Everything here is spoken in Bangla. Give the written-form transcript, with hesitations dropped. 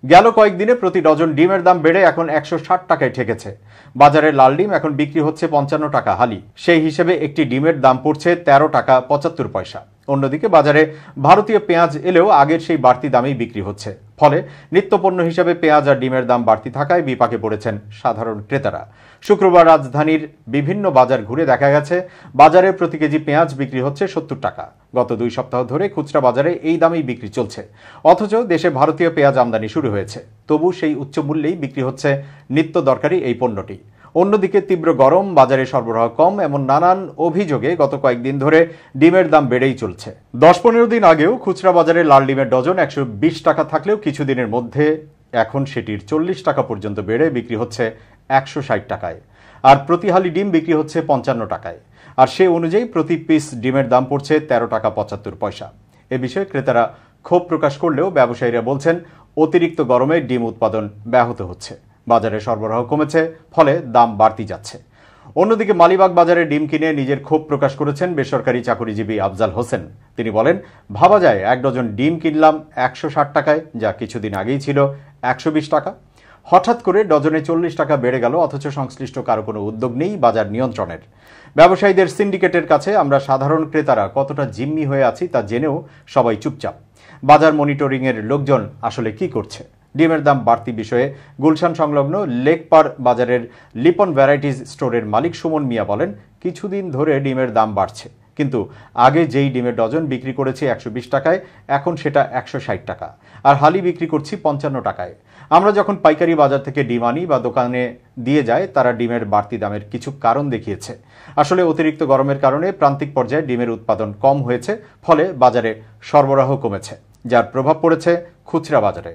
গেল কয়েকদিনে প্রতি ডজন ডিমের দাম বেড়ে এখন 160 টাকায় ঠেকেছে। বাজারে লাল ডিম এখন বিক্রি হচ্ছে 55 টাকা হালি। সেই হিসেবে একটি ডিমের দাম পড়ছে 13 টাকা 75 পয়সা। অন্যদিকে বাজারে ভারতীয় পেঁয়াজ এলেও আগের সেই বাড়তি দামেই বিক্রি হচ্ছে। ফলে নিত্যপণ্য হিসেবে পেঁয়াজ আর ডিমের দাম বাড়তি থাকায় বিপাকে পড়েছেন সাধারণ ক্রেতারা। শুক্রবার রাজধানীর বিভিন্ন বাজার ঘুরে দেখা গেছে বাজারে প্রতি কেজি পেঁয়াজ বিক্রি হচ্ছে 70 টাকা। গত 2 সপ্তাহ ধরে খুচরা বাজারে এই দামেই বিক্রি চলছে। অথচ দেশে ভারতীয় পেঁয়াজ আমদানি শুরু হয়েছে, তবু সেই উচ্চ মূল্যেই বিক্রি হচ্ছে নিত্য দরকারি এই পণ্যটি। অন্যদিকে তীব্র গরম, বাজারে সরবরাহ কম, এমন নানান অভিযোগে গত কয়েকদিন ধরে ডিমের দাম বেড়েই চলছে। 10-15 দিন আগেও খুচরা বাজারে লাল ডিমের ডজন 120 টাকা থাকলেও কিছুদিনের মধ্যে এখন সেটির 40 টাকা পর্যন্ত বেড়ে বিক্রি হচ্ছে 160 টাকায়। আর প্রতি হালি ডিম বিক্রি হচ্ছে 55 টাকায়। আর সে অনুযায়ী প্রতি পিস ডিমের দাম পড়ছে 13 টাকা 75 পয়সা। এ বিষয়ে ক্রেতারা ক্ষোভ প্রকাশ করলেও ব্যবসায়ীরা বলছেন অতিরিক্ত গরমে ডিম উৎপাদন ব্যাহত হচ্ছে, বাজারে সরবরাহ কমেছে, ফলে দাম বাড়তি যাচ্ছে। অন্যদিকে মালিবাগ বাজারে ডিম কিনে নিজের ক্ষোভ প্রকাশ করেছেন বেসরকারি চাকরিজীবী আফজাল হোসেন। তিনি বলেন, ভাবা যায় 1 ডজন ডিম কিনলাম 160 টাকায়, যা কিছুদিন আগেই ছিল 120 টাকা। হঠাৎ করে ডজনে 40 টাকা বেড়ে গেল, অথচ সংশ্লিষ্ট কারো কোনো উদ্যোগ নেই বাজার নিয়ন্ত্রণের। ব্যবসায়ীদের সিন্ডিকেটের কাছে আমরা সাধারণ ক্রেতারা কতটা জিম্মি হয়ে আছি তা জেনেও সবাই চুপচাপ। বাজার মনিটরিংয়ের লোকজন আসলে কি করছে? ডিমের দাম বাড়তি বিষয়ে গুলশান সংলগ্ন লেকপার বাজারের লিপন ভ্যারাইটিজ স্টোরের মালিক সুমন মিয়া বলেন, কিছুদিন ধরে ডিমের দাম বাড়ছে, কিন্তু আগে যেই ডিমের ডজন বিক্রি করেছি 120 টাকায়, এখন সেটা 160 টাকা, আর হালি বিক্রি করছি 55 টাকায়। আমরা যখন পাইকারি বাজার থেকে ডিম আনি বা দোকানে দিয়ে যায়, তারা ডিমের বাড়তি দামের কিছু কারণ দেখিয়েছে। আসলে অতিরিক্ত গরমের কারণে প্রান্তিক পর্যায়ে ডিমের উৎপাদন কম হয়েছে, ফলে বাজারে সরবরাহ কমেছে, যার প্রভাব পড়েছে খুচরা বাজারে।